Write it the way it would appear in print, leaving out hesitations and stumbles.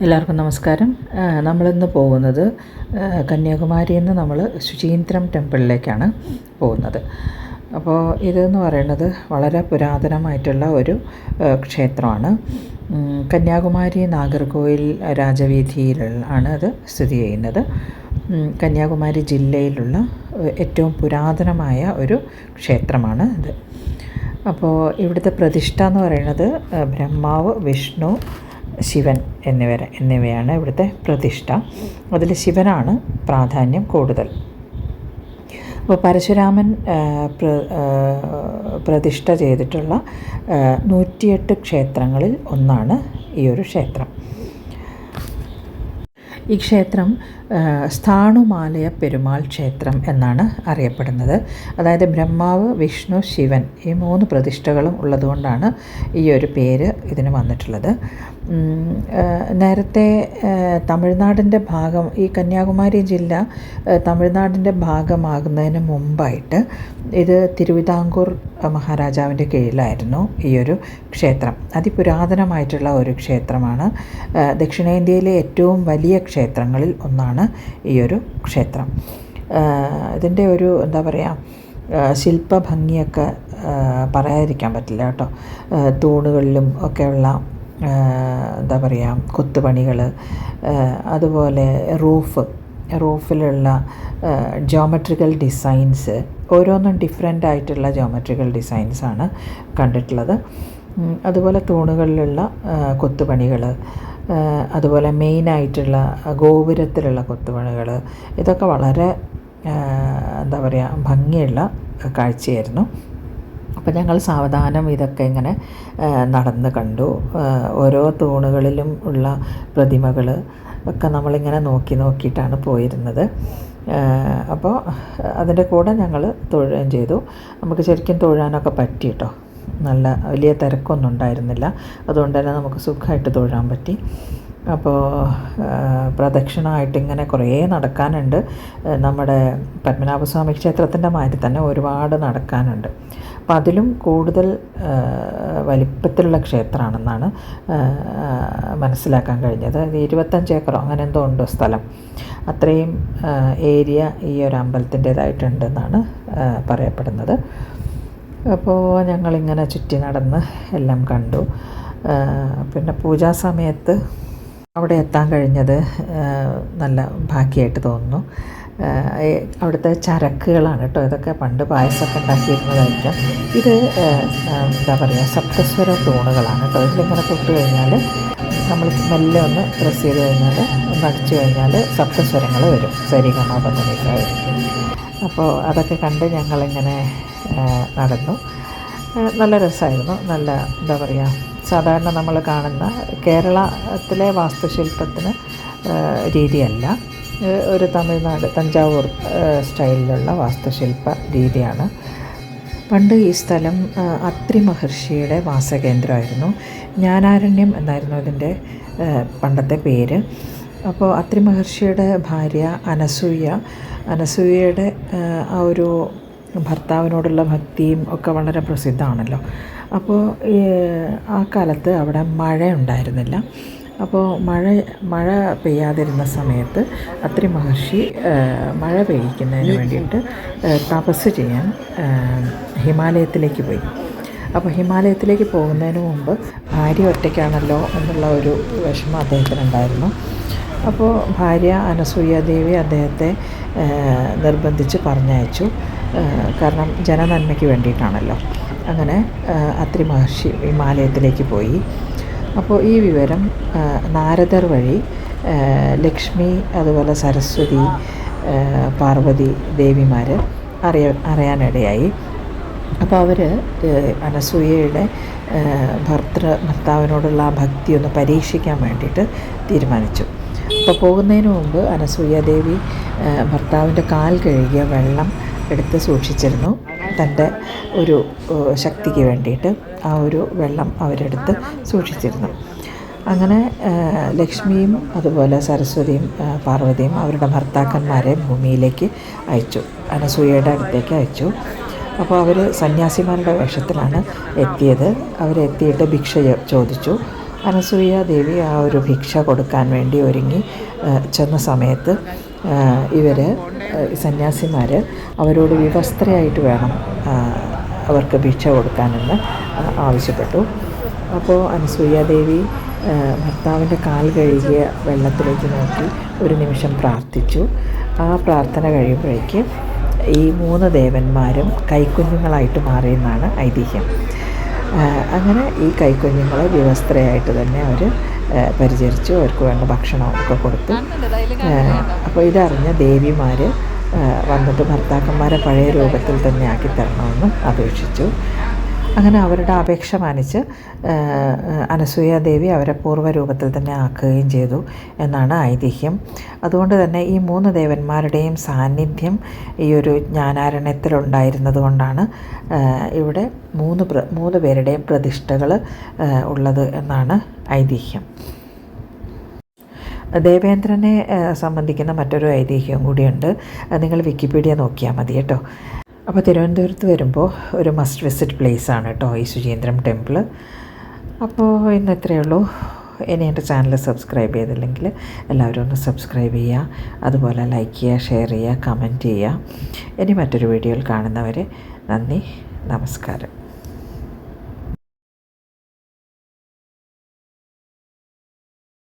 എല്ലാവർക്കും നമസ്കാരം. നമ്മളിന്ന് പോകുന്നത് കന്യാകുമാരിയിൽ നിന്ന് നമ്മൾ ശുചീന്ദ്രം ടെമ്പിളിലേക്കാണ് പോകുന്നത്. അപ്പോൾ ഇതെന്ന് പറയുന്നത് വളരെ പുരാതനമായിട്ടുള്ള ഒരു ക്ഷേത്രമാണ്. കന്യാകുമാരി നാഗർകോയിൽ രാജവീതിയിലാണ് അത് സ്ഥിതി ചെയ്യുന്നത്. കന്യാകുമാരി ജില്ലയിലുള്ള ഏറ്റവും പുരാതനമായ ഒരു ക്ഷേത്രമാണ് ഇത്. അപ്പോൾ ഇവിടുത്തെ പ്രതിഷ്ഠ എന്ന് പറയുന്നത് ബ്രഹ്മാവ്, വിഷ്ണു, ശിവൻ എന്നിവയാണ് ഇവിടുത്തെ പ്രതിഷ്ഠ. അതിൽ ശിവനാണ് പ്രാധാന്യം കൂടുതൽ. അപ്പോൾ പരശുരാമൻ പ്രതിഷ്ഠ ചെയ്തിട്ടുള്ള 108 ക്ഷേത്രങ്ങളിൽ ഒന്നാണ് ഈ ഒരു ക്ഷേത്രം. ഈ ക്ഷേത്രം സ്ഥാണുമാലയ പെരുമാൾ ക്ഷേത്രം എന്നാണ് അറിയപ്പെടുന്നത്. അതായത് ബ്രഹ്മാവ്, വിഷ്ണു, ശിവൻ ഈ 3 പ്രതിഷ്ഠകളും ഉള്ളതുകൊണ്ടാണ് ഈ ഒരു പേര് ഇതിന് വന്നിട്ടുള്ളത്. നേരത്തെ തമിഴ്നാടിൻ്റെ ഭാഗം, ഈ കന്യാകുമാരി ജില്ല തമിഴ്നാടിൻ്റെ ഭാഗമാകുന്നതിന് മുമ്പായിട്ട് ഇത് തിരുവിതാംകൂർ മഹാരാജാവിൻ്റെ കീഴിലായിരുന്നു ഈ ഒരു ക്ഷേത്രം. അതിപുരാതനമായിട്ടുള്ള ഒരു ക്ഷേത്രമാണ്. ദക്ഷിണേന്ത്യയിലെ ഏറ്റവും വലിയ ക്ഷേത്രങ്ങളിൽ ഒന്നാണ് ഈ ഒരു ക്ഷേത്രം. ഇതിൻ്റെ ഒരു എന്താ പറയുക, ശില്പഭംഗിയൊക്കെ പറയാതിരിക്കാൻ പറ്റില്ല കേട്ടോ. തൂണുകളിലും ഒക്കെയുള്ള എന്താ പറയുക കൊത്തുപണികൾ, അതുപോലെ റൂഫിലുള്ള ജോമെട്രിക്കൽ ഡിസൈൻസ്, ഓരോന്നും ഡിഫറെൻ്റ് ആയിട്ടുള്ള ജോമെട്രിക്കൽ ഡിസൈൻസാണ് കണ്ടിട്ടുള്ളത്. അതുപോലെ തൂണുകളിലുള്ള കൊത്തുപണികൾ, അതുപോലെ മെയിനായിട്ടുള്ള ഗോപുരത്തിലുള്ള കൊത്തുപണികൾ, ഇതൊക്കെ വളരെ എന്താ പറയുക ഭംഗിയുള്ള കാഴ്ചയായിരുന്നു. അപ്പോൾ ഞങ്ങൾ സാവധാനം ഇതൊക്കെ ഇങ്ങനെ നടന്ന് കണ്ടു. ഓരോ തൂണുകളിലും ഉള്ള പ്രതിമകൾ ഒക്കെ നമ്മളിങ്ങനെ നോക്കിയിട്ടാണ് പോയിരുന്നത്. അപ്പോൾ അതിൻ്റെ കൂടെ ഞങ്ങൾ തൊഴുകയും ചെയ്തു. നമുക്ക് ശരിക്കും തൊഴാനൊക്കെ പറ്റി കേട്ടോ. നല്ല വലിയ തിരക്കൊന്നും ഉണ്ടായിരുന്നില്ല. അതുകൊണ്ട് തന്നെ നമുക്ക് സുഖമായിട്ട് തൊഴാൻ പറ്റി. അപ്പോൾ പ്രദക്ഷിണമായിട്ട് ഇങ്ങനെ കുറേ നടക്കാനുണ്ട്. നമ്മുടെ പത്മനാഭസ്വാമി ക്ഷേത്രത്തിൻ്റെ മാതിരി തന്നെ ഒരുപാട് നടക്കാനുണ്ട്. അപ്പം അതിലും കൂടുതൽ വലിപ്പത്തിലുള്ള ക്ഷേത്രമാണെന്നാണ് മനസ്സിലാക്കാൻ കഴിഞ്ഞത്. 25 ഏക്കറോ അങ്ങനെ എന്തോ ഉണ്ട് സ്ഥലം. അത്രയും ഏരിയ ഈ ഒരു അമ്പലത്തിൻ്റേതായിട്ടുണ്ടെന്നാണ് പറയപ്പെടുന്നത്. അപ്പോൾ ഞങ്ങളിങ്ങനെ ചുറ്റി നടന്ന് എല്ലാം കണ്ടു. പിന്നെ പൂജാ സമയത്ത് അവിടെ എത്താൻ കഴിഞ്ഞത് നല്ല ഭാഗ്യമായിട്ട് തോന്നുന്നു. അവിടുത്തെ ചരക്കുകളാണ് കേട്ടോ ഇതൊക്കെ. പണ്ട് പായസമൊക്കെ ഉണ്ടാക്കിയിരുന്നതായിരിക്കാം. ഇത് എന്താ പറയുക, സപ്തസ്വര തൂണുകളാണ് കേട്ടോ. ഇതിലിങ്ങനെ തൊട്ട് കഴിഞ്ഞാൽ നമ്മൾ മെല്ലെ ഒന്ന് പ്രസ് ചെയ്ത് കഴിഞ്ഞാൽ, ഒന്ന് അടിച്ചു കഴിഞ്ഞാൽ സപ്തസ്വരങ്ങൾ വരും. സരിഗമപധനിസ. അപ്പോൾ അതൊക്കെ കണ്ട് ഞങ്ങളിങ്ങനെ നടന്നു. നല്ല രസമായിരുന്നു. നല്ല എന്താ പറയുക, സാധാരണ നമ്മൾ കാണുന്ന കേരളത്തിലെ വാസ്തുശില്പത്തിന് രീതിയല്ല. ഒരു തമിഴ്നാട് തഞ്ചാവൂർ സ്റ്റൈലിലുള്ള വാസ്തുശില്പ രീതിയാണ്. പണ്ട് ഈ സ്ഥലം അത്രി മഹർഷിയുടെ വാസകേന്ദ്രമായിരുന്നു. ജ്ഞാനാരണ്യം എന്നായിരുന്നു ഇതിൻ്റെ പണ്ടത്തെ പേര്. അപ്പോൾ അത്രി മഹർഷിയുടെ ഭാര്യ അനസൂയയുടെ ആ ഒരു ഭർത്താവിനോടുള്ള ഭക്തിയും ഒക്കെ വളരെ പ്രസിദ്ധമാണല്ലോ. അപ്പോൾ ആ കാലത്ത് അവിടെ മഴ ഉണ്ടായിരുന്നില്ല. അപ്പോൾ മഴ പെയ്യാതിരുന്ന സമയത്ത് അത്രി മഹർഷി മഴ പെയ്യിക്കുന്നതിന് വേണ്ടിയിട്ട് തപസ് ചെയ്യാൻ ഹിമാലയത്തിലേക്ക് പോയി. അപ്പോൾ ഹിമാലയത്തിലേക്ക് പോകുന്നതിന് മുമ്പ് ഭാര്യ ഒറ്റയ്ക്കാണല്ലോ എന്നുള്ള ഒരു വിഷമം അദ്ദേഹത്തിനുണ്ടായിരുന്നു. അപ്പോൾ ഭാര്യ അനസൂയാദേവി അദ്ദേഹത്തെ നിർബന്ധിച്ച് പറഞ്ഞയച്ചു. കാരണം ജനനന്മയ്ക്ക് വേണ്ടിയിട്ടാണല്ലോ. അങ്ങനെ അത്രി മഹർഷി ഹിമാലയത്തിലേക്ക് പോയി. അപ്പോൾ ഈ വിവരം നാരദർ വഴി ലക്ഷ്മി, അതുപോലെ സരസ്വതി, പാർവതി ദേവിമാർ അറിയാനിടയായി. അപ്പോൾ അവർ അനസൂയയുടെ ഭർത്താവിനോടുള്ള ആ ഭക്തി ഒന്ന് പരീക്ഷിക്കാൻ വേണ്ടിയിട്ട് തീരുമാനിച്ചു. അപ്പോൾ പോകുന്നതിന് മുമ്പ് അനസൂയാദേവി ഭർത്താവിൻ്റെ കാൽ കഴുകിയ വെള്ളം എടുത്ത് സൂക്ഷിച്ചിരുന്നു. തൻ്റെ ഒരു ശക്തിക്ക് വേണ്ടിയിട്ട് ആ ഒരു വെള്ളം അവരെടുത്ത് സൂക്ഷിച്ചിരുന്നു. അങ്ങനെ ലക്ഷ്മിയും അതുപോലെ സരസ്വതിയും പാർവതിയും അവരുടെ ഭർത്താക്കന്മാരെ ഭൂമിയിലേക്ക് അയച്ചു, അനസൂയയുടെ അടുത്തേക്ക് അയച്ചു. അപ്പോൾ അവർ സന്യാസിമാരുടെ വേഷത്തിലാണ് എത്തിയത്. അവരെത്തിയിട്ട് ഭിക്ഷ ചോദിച്ചു. അനസൂയ ദേവി ആ ഒരു ഭിക്ഷ കൊടുക്കാൻ വേണ്ടി ഒരുങ്ങി ചെന്ന സമയത്ത് ഇവർ സന്യാസിമാർ അവരോട് വിവസ്ത്രയായിട്ട് വേണം അവർക്ക് ഭിക്ഷ കൊടുക്കാനെന്ന് ആവശ്യപ്പെട്ടു. അപ്പോൾ അനസൂയ ദേവി ഭർത്താവിൻ്റെ കാൽ കഴുകിയ വെള്ളത്തിലേക്ക് നോക്കി ഒരു നിമിഷം പ്രാർത്ഥിച്ചു. ആ പ്രാർത്ഥന കഴിയുമ്പോഴേക്ക് ഈ 3 ദേവന്മാരും കൈക്കുഞ്ഞുങ്ങളായിട്ട് മാറിയെന്നാണ് ഐതിഹ്യം. അങ്ങനെ ഈ കൈക്കുഞ്ഞുങ്ങളെ വിവസ്ത്രയായിട്ട് തന്നെ അവർ പരിചരിച്ചു, അവർക്ക് വേണ്ട ഭക്ഷണമൊക്കെ കൊടുത്തു. അപ്പോൾ ഇതറിഞ്ഞ ദേവിമാർ വന്നിട്ട് ഭർത്താക്കന്മാരെ പഴയ രൂപത്തിൽ തന്നെ ആക്കി തരണമെന്ന് അപേക്ഷിച്ചു. അങ്ങനെ അവരുടെ അപേക്ഷ മാനിച്ച് അനസൂയ ദേവി അവരെ പൂർവ്വരൂപത്തിൽ തന്നെ ആക്കുകയും ചെയ്തു എന്നാണ് ഐതിഹ്യം. അതുകൊണ്ട് തന്നെ ഈ 3 ദേവന്മാരുടെയും സാന്നിധ്യം ഈ ഒരു ജ്ഞാനാരണ്യത്തിലുണ്ടായിരുന്നത് കൊണ്ടാണ് ഇവിടെ 3 പേരുടെയും പ്രതിഷ്ഠകൾ ഉള്ളത് എന്നാണ് ഐതിഹ്യം. ദേവേന്ദ്രനെ സംബന്ധിക്കുന്ന മറ്റൊരു ഐതിഹ്യം കൂടിയുണ്ട്. നിങ്ങൾ വിക്കിപീഡിയ നോക്കിയാൽ മതി കേട്ടോ. അപ്പോൾ തിരുവനന്തപുരത്ത് വരുമ്പോൾ ഒരു മസ്റ്റ് വിസിറ്റ് പ്ലേസ് ആണ് കേട്ടോ ഈ ശുചീന്ദ്രം ടെമ്പിൾ. അപ്പോൾ ഇന്ന് ഇത്രയേ ഉള്ളൂ. ഇനി എൻ്റെ ചാനൽ സബ്സ്ക്രൈബ് ചെയ്തില്ലെങ്കിൽ എല്ലാവരും ഒന്ന് സബ്സ്ക്രൈബ് ചെയ്യുക, അതുപോലെ ലൈക്ക് ചെയ്യുക, ഷെയർ ചെയ്യുക, കമൻറ്റ് ചെയ്യുക. ഇനി മറ്റൊരു വീഡിയോയിൽ കാണുന്നവരെ നന്ദി, നമസ്കാരം.